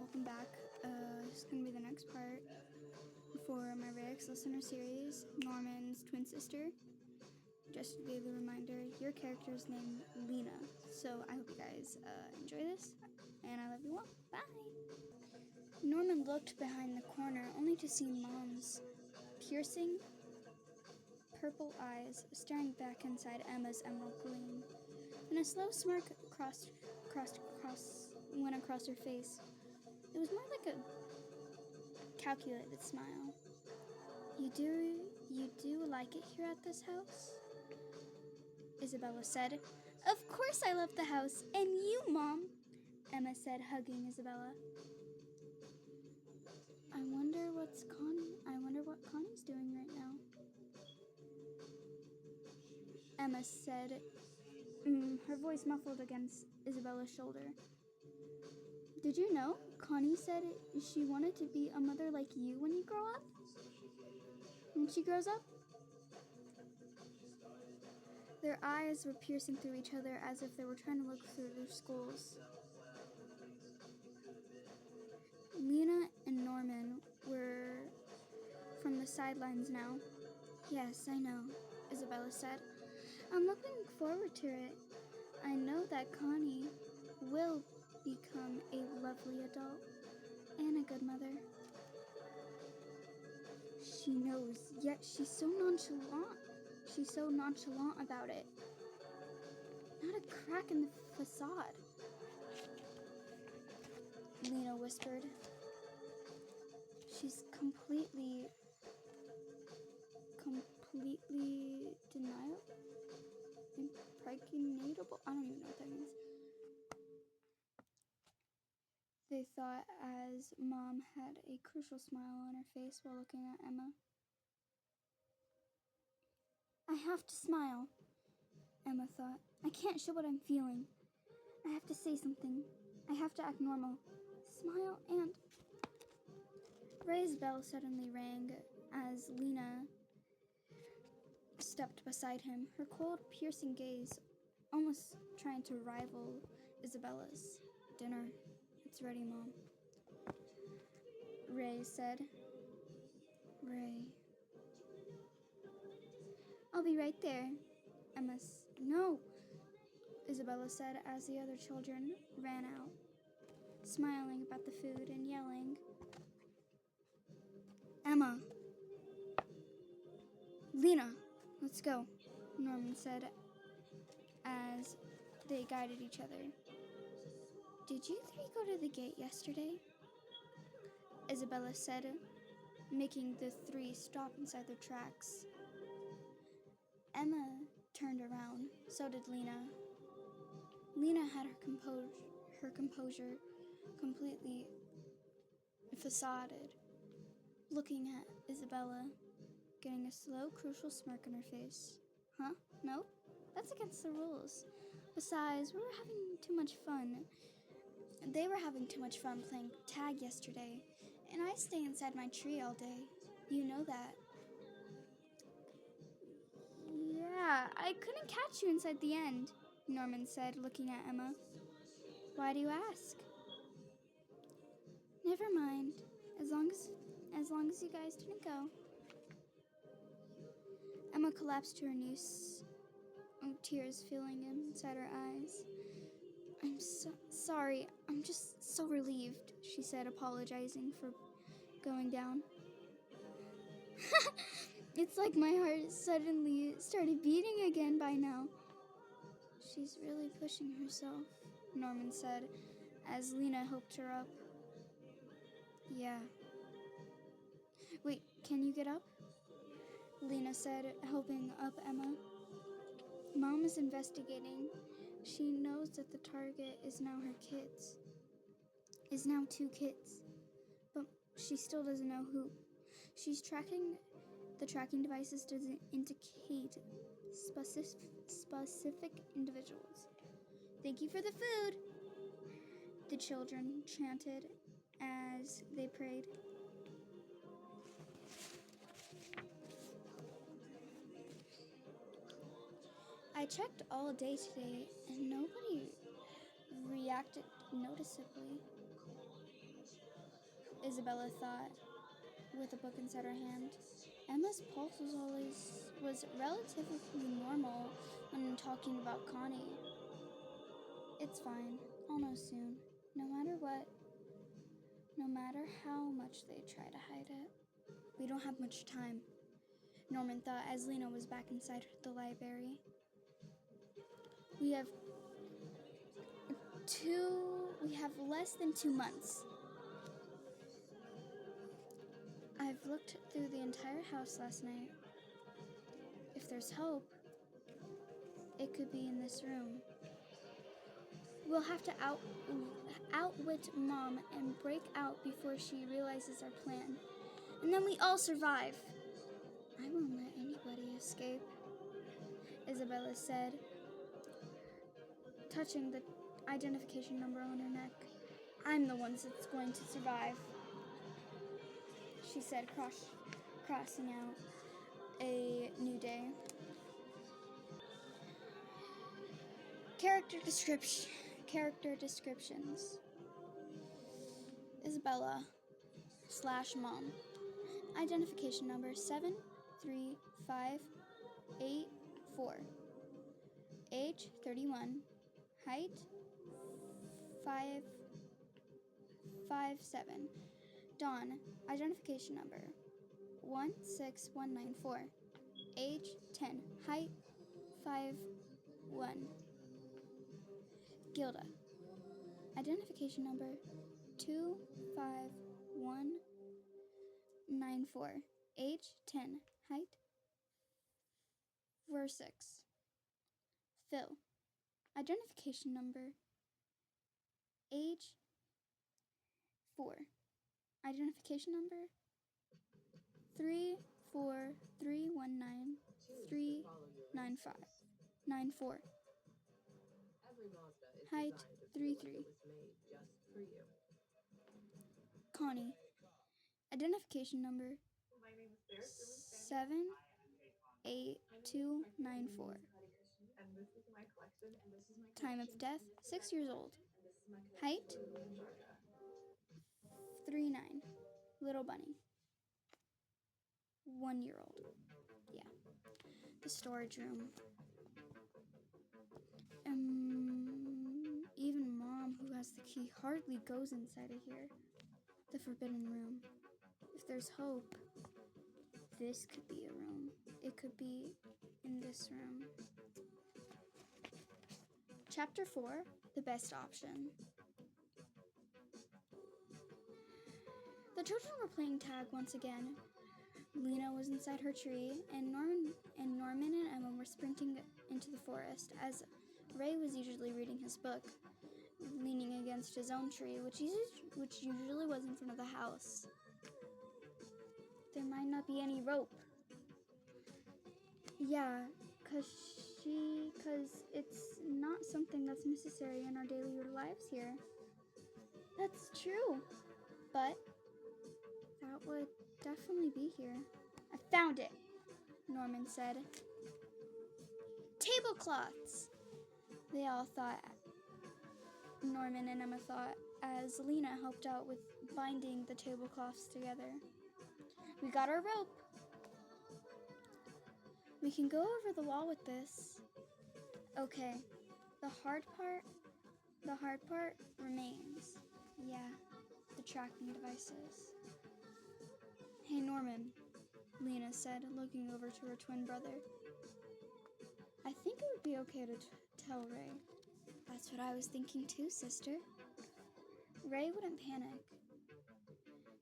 welcome back. This is going to be the next part for my Rex listener series, Norman's twin sister. Just to give you a reminder, your character is named Lena. So I hope you guys enjoy this, and I love you all. Bye! Norman looked behind the corner only to see Mom's piercing purple eyes staring back inside Emma's emerald gleam. And a slow smirk went across her face. It was more like a calculated smile. You do like it here at this house? Isabella said. Of course I love the house, and you, Mom, Emma said, hugging Isabella. I wonder what Connie's doing right now. Emma said, her voice muffled against Isabella's shoulder. Did you know? Connie said she wanted to be a mother like you when you grow up? When she grows up? Their eyes were piercing through each other as if they were trying to look through their skulls. Lena and Norman were from the sidelines now. Yes, I know, Isabella said. I'm looking forward to it. I know that Connie will become a lovely adult and a good mother. She knows, yet she's so nonchalant. She's so nonchalant about it. Not a crack in the facade, Lena whispered. She's completely impregnatable. I don't even know what that means. They thought as Mom had a crucial smile on her face while looking at Emma. I have to smile, Emma thought. I can't show what I'm feeling. I have to say something. I have to act normal. Smile and... Ray's bell suddenly rang as Lena stepped beside him, her cold, piercing gaze almost trying to rival Isabella's. Dinner. It's ready, Mom, Ray said. Ray. I'll be right there. No, Isabella said as the other children ran out, smiling about the food and yelling. Emma. Lena, let's go, Norman said as they guided each other. Did you three go to the gate yesterday? Isabella said, making the three stop inside their tracks. Emma turned around. So did Lena. Lena had her composure completely facaded, looking at Isabella, getting a slow, crucial smirk on her face. Huh? No? That's against the rules. Besides, we were having too much fun. They were having too much fun playing tag yesterday, and I stay inside my tree all day. You know that. Yeah, I couldn't catch you inside the end, Norman said, looking at Emma. Why do you ask? Never mind, as long as you guys didn't go. Emma collapsed to her knees, tears filling inside her eyes. I'm so sorry. I'm just so relieved, she said, apologizing for going down. It's like my heart suddenly started beating again by now. She's really pushing herself, Norman said, as Lena helped her up. Yeah. Wait, can you get up? Lena said, helping up Emma. Mom is investigating. She knows that the target is now her kids. Is now 2 kids. But she still doesn't know who. She's tracking... The tracking devices doesn't indicate specific individuals. Thank you for the food, the children chanted as they prayed. I checked all day today and nobody reacted noticeably. Isabella thought, with a book inside her hand. Emma's pulse was relatively normal when talking about Connie. It's fine. I'll know soon. No matter what. No matter how much they try to hide it. We don't have much time, Norman thought as Lena was back inside the library. We have less than 2 months. I've looked through the entire house last night. If there's hope, it could be in this room. We'll have to outwit Mom and break out before she realizes our plan. And then we all survive. I won't let anybody escape, Isabella said, touching the identification number on her neck. I'm the one that's going to survive, she said, crossing out a new day. Character descriptions. Isabella / Mom. Identification number 73584. Age 31. Height 5'7". Dawn. Identification number 16194. Age 10. Height 5'1". Gilda. Identification number 25194. Age 10. Height 4'6". Phil. Identification number age 4. Identification number 343193994. Height 3'3". Connie. Identification number 78294. Time of death 6 years old. Height 3'9". Little bunny. 1 year old. Yeah. The storage room. Even Mom, who has the key, hardly goes inside of here. The forbidden room. If there's hope, this could be a room. It could be in this room. Chapter 4, The Best Option. The children were playing tag once again. Lena was inside her tree, and Norman and Emma were sprinting into the forest, as Ray was usually reading his book, leaning against his own tree, which usually was in front of the house. There might not be any rope. Yeah, cause it's not something that's necessary in our daily lives here. That's true, but that would definitely be here. I found it, Norman said. Tablecloths! They all thought. Norman and Emma thought as Lena helped out with binding the tablecloths together. We got our rope. We can go over the wall with this. Okay. The hard part remains. Yeah, the tracking devices. Hey, Norman, Lena said, looking over to her twin brother. I think it would be okay to tell Ray. That's what I was thinking too, sister. Ray wouldn't panic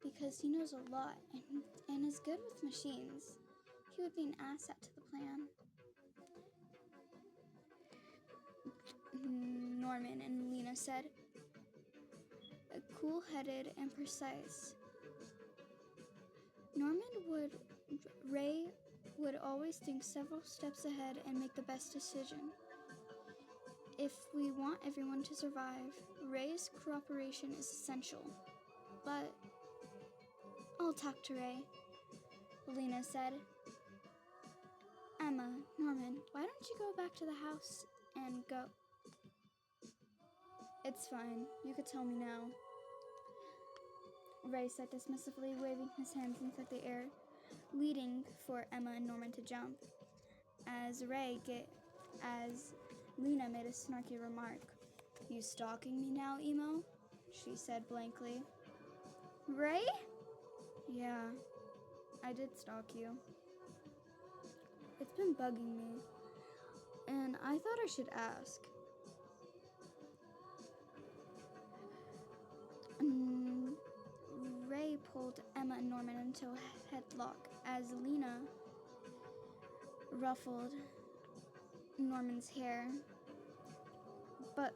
because he knows a lot and is good with machines. He would be an asset to the plan. Norman and Lena said, cool-headed and precise. Ray would always think several steps ahead and make the best decision. If we want everyone to survive, Ray's cooperation is essential. But I'll talk to Ray, Lena said. Emma, Norman, why don't you go back to the house and go? It's fine. You could tell me now. Ray said dismissively, waving his hands into the air, leading for Emma and Norman to jump. As Lena made a snarky remark. "You stalking me now, Emo?" she said blankly. "Ray?" "Yeah, I did stalk you. It's been bugging me, and I thought I should ask." Ray pulled Emma and Norman into a headlock as Lena ruffled Norman's hair, but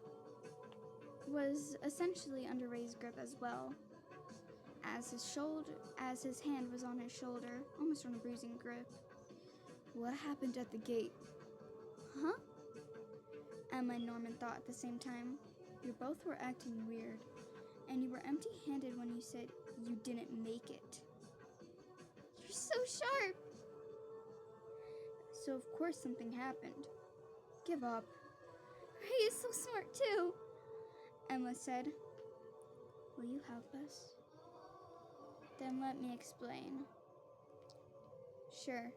was essentially under Ray's grip as well, as his hand was on his shoulder, almost on a bruising grip. "What happened at the gate?" "Huh?" Emma and Norman thought at the same time. "You both were acting weird, and you were empty-handed when you said you didn't make it." "You're so sharp!" "So of course something happened. Give up." "Ray is so smart too," Emma said. "Will you help us?" "Then let me explain." "Sure.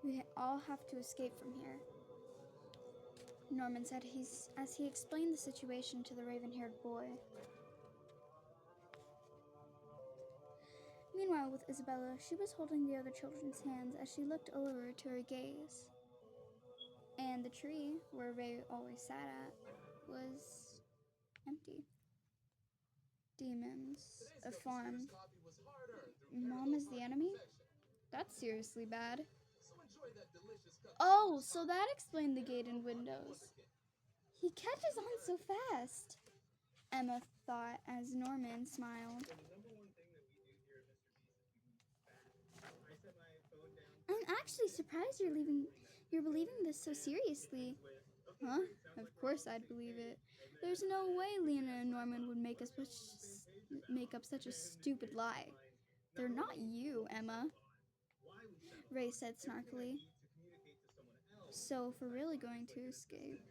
We all have to escape from here," Norman said as he explained the situation to the raven-haired boy. Meanwhile, with Isabella, she was holding the other children's hands as she looked over to her gaze. And the tree where Ray always sat at was empty. Demons, a farm. Mom is the enemy? That's seriously bad. Oh, so that explained the gate and windows. He catches on so fast, Emma thought as Norman smiled. "I'm actually surprised you're believing this so seriously." "Huh? Of course I'd believe it. There's no way Lena and Norman would make up such a stupid lie. They're not you, Emma," Ray said snarkily. "So if we're really going to escape,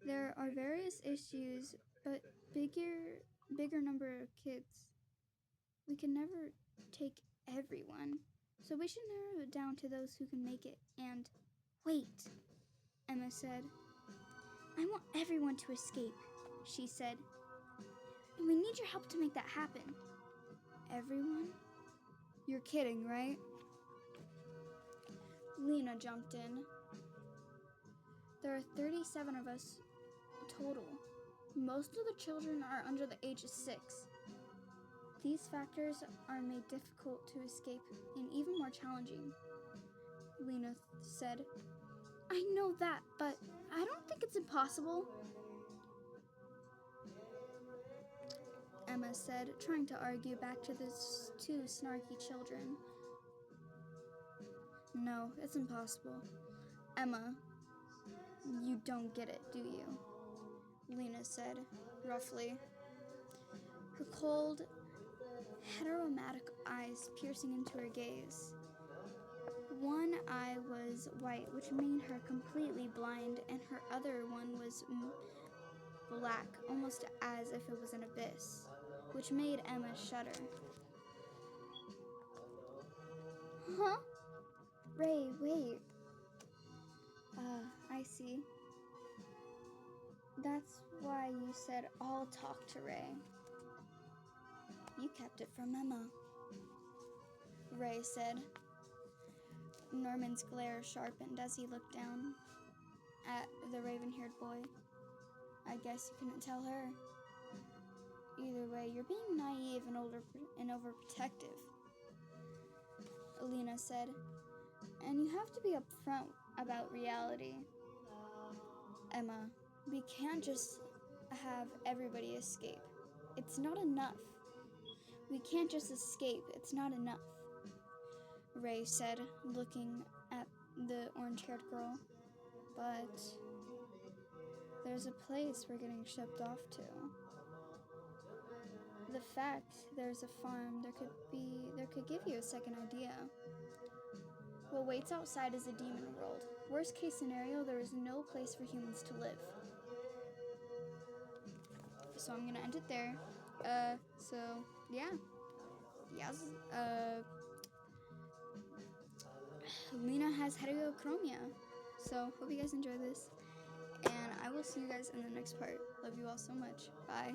there are various issues, but bigger number of kids. We can never take everyone, so we should narrow it down to those who can make it. And wait," Emma said. "I want everyone to escape," she said. "And we need your help to make that happen." "Everyone? You're kidding, right?" Lena jumped in. "There are 37 of us total. Most of the children are under the age of 6. These factors are made difficult to escape and even more challenging," Lena said. "I know that, but I don't think it's impossible," Emma said, trying to argue back to the two snarky children. "No, it's impossible. Emma, you don't get it, do you?" Lena said, roughly, her cold, heteromatic eyes piercing into her gaze. One eye was white, which made her completely blind, and her other one was black, almost as if it was an abyss, which made Emma shudder. "Huh? Ray, wait. I see. That's why you said I'll talk to Ray." "You kept it from Emma," Ray said. Norman's glare sharpened as he looked down at the raven-haired boy. "I guess you couldn't tell her. Either way, you're being naive and overprotective," Lena said. "And you have to be upfront about reality." "Emma, we can't just have everybody escape. It's not enough. We can't just escape. It's not enough," Ray said, looking at the orange-haired girl. "But there's a place we're getting shipped off to. The fact there's a farm there could give you a second idea. What waits outside is a demon world. Worst case scenario, there is no place for humans to live." So I'm going to end it there. So yeah, yes. Lena has heterochromia. So hope you guys enjoy this, and I will see you guys in the next part. Love you all so much. Bye.